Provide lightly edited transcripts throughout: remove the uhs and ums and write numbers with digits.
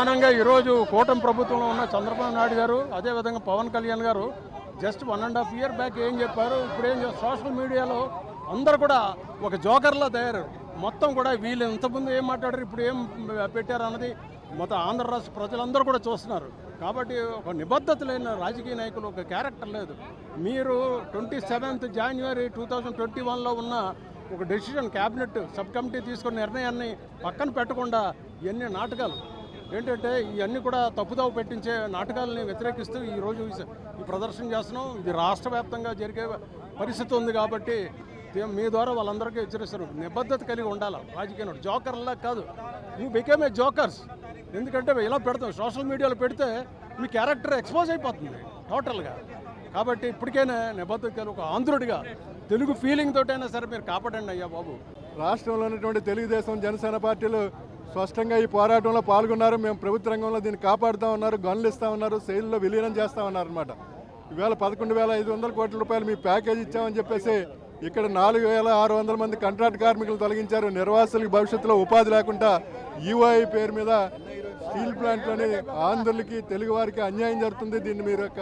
ప్రధానంగా ఈరోజు కూటమి ప్రభుత్వంలో ఉన్న చంద్రబాబు నాయుడు గారు, అదేవిధంగా పవన్ కళ్యాణ్ గారు జస్ట్ 1.5 year బ్యాక్ ఏం చెప్పారు, ఇప్పుడు ఏం సోషల్ మీడియాలో అందరు కూడా ఒక జోకర్లా తయారు. మొత్తం కూడా వీళ్ళు ఇంతకుముందు ఏం మాట్లాడారు, ఇప్పుడు ఏం పెట్టారు అన్నది మొత్తం ఆంధ్ర రాష్ట్ర ప్రజలందరూ కూడా చూస్తున్నారు. కాబట్టి ఒక నిబద్ధత లేని రాజకీయ నాయకులు, ఒక క్యారెక్టర్ లేదు. మీరు 27th January 2021లో ఉన్న ఒక డెసిషన్ క్యాబినెట్ సబ్ కమిటీ తీసుకున్న నిర్ణయాన్ని పక్కన పెట్టకుండా ఎన్ని నాటకాలు ఏంటంటే ఇవన్నీ కూడా తప్పుదోవ పెట్టించే నాటకాలని వ్యతిరేకిస్తూ ఈరోజు ఈ ప్రదర్శన చేస్తున్నాం. ఇది రాష్ట్ర వ్యాప్తంగా జరిగే పరిస్థితి ఉంది కాబట్టి మీ ద్వారా వాళ్ళందరికీ హెచ్చరిస్తారు, నిబద్ధత కలిగి ఉండాలి. రాజకీయ జోకర్లా కాదు, యూ బికేమ్ ఏ జోకర్స్. ఎందుకంటే ఇలా పెడతాం, సోషల్ మీడియాలో పెడితే మీ క్యారెక్టర్ ఎక్స్పోజ్ అయిపోతుంది టోటల్గా. కాబట్టి ఇప్పటికైనా నిబద్ధత కలిగి ఒక ఆంధ్రుడిగా తెలుగు ఫీలింగ్ తోటైనా సరే మీరు కాపాడండి అయ్యా బాబు. రాష్ట్రంలో ఉన్నటువంటి తెలుగుదేశం, జనసేన పార్టీలు స్పష్టంగా ఈ పోరాటంలో పాల్గొన్నారు. మేము ప్రభుత్వ రంగంలో దీన్ని కాపాడుతూ ఉన్నారు, గన్లు ఇస్తూ ఉన్నారు, శైలిలో విలీనం చేస్తూ ఉన్నారు అనమాట. ఈవేళ 11,500 కోట్ల రూపాయలు మీ ప్యాకేజ్ ఇచ్చామని చెప్పేసి ఇక్కడ 4,600 మంది కాంట్రాక్ట్ కార్మికులు తొలగించారు. నిర్వాసులకు భవిష్యత్తులో ఉపాధి లేకుండా ఈఓఐ పేరు మీద స్టీల్ ప్లాంట్లోని ఆంధ్రులకి, తెలుగు వారికి అన్యాయం జరుగుతుంది. దీన్ని మీరు యొక్క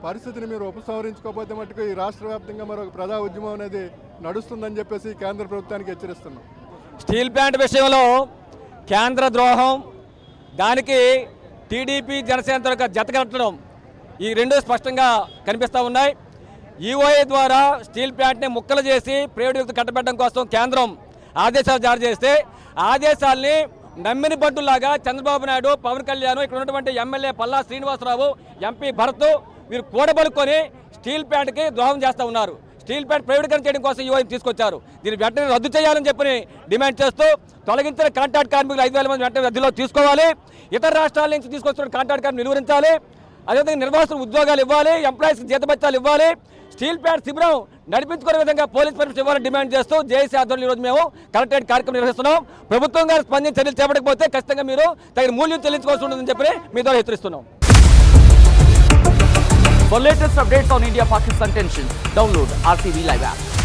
పరిస్థితిని మీరు ఉపసంహరించుకోకపోతే మటుకు ఈ రాష్ట్ర వ్యాప్తంగా మరొక ప్రజా ఉద్యమం అనేది నడుస్తుందని చెప్పేసి కేంద్ర ప్రభుత్వానికి హెచ్చరిస్తున్నాం. స్టీల్ ప్లాంట్ విషయంలో కేంద్ర ద్రోహం, దానికి టీడీపీ జనసేన జత కట్టడం, ఈ రెండు స్పష్టంగా కనిపిస్తూ ఉన్నాయి. ఈఓఏ ద్వారా స్టీల్ ప్లాంట్ని ముక్కలు చేసి ప్రైవేట్ వ్యక్తులు కట్టబెట్టడం కోసం కేంద్రం ఆదేశాలు జారీ చేస్తే ఆదేశాలని నమ్మిన బంటులాగా చంద్రబాబు నాయుడు, పవన్ కళ్యాణ్, ఇక్కడ ఉన్నటువంటి ఎమ్మెల్యే పల్లా శ్రీనివాసరావు, ఎంపీ భరత్ వీరు కూడబలుకొని స్టీల్ ప్లాంట్కి ద్రోహం చేస్తూ ఉన్నారు. స్టీల్ ప్లాంట్ ప్రైవేటీకరణ చేయడం కోసం ఈఓఐ తీసుకొచ్చారు. దీన్ని వెంటనే రద్దు చేయాలని చెప్పి డిమాండ్ చేస్తూ తొలగించిన కాంట్రాక్ట్ కార్మికులు 5,000 మంది వెంటనే రద్దులో తీసుకోవాలి. ఇతర రాష్ట్రాల నుంచి తీసుకొచ్చిన కాంట్రాక్ట్ కార్మికులు నిలువరించాలి. అదేవిధంగా నిర్వాసులకు ఉద్యోగాలు ఇవ్వాలి, ఎంప్లాయీస్కి జీతభత్యాలు ఇవ్వాలి. స్టీల్ ప్లాంట్ శిబిరం నడిపించుకునే విధంగా పోలీస్ పర్మిషన్ ఇవ్వాలని డిమాండ్ చేస్తూ జేఏసీ ఆధ్వర్యంలో ఈరోజు మేము కలెక్టరేట్ కార్యక్రమం నిర్వహిస్తున్నాం. ప్రభుత్వం గారు స్పందించి చర్యలు చేపట్టకపోతే ఖచ్చితంగా మీరు తగిన మూల్యం చెల్లించుకోవాల్సి ఉంటుందని చెప్పి మీ ద్వారా హెచ్చరిస్తున్నాం. For latest updates on India-Pakistan tensions, download RTV Live app.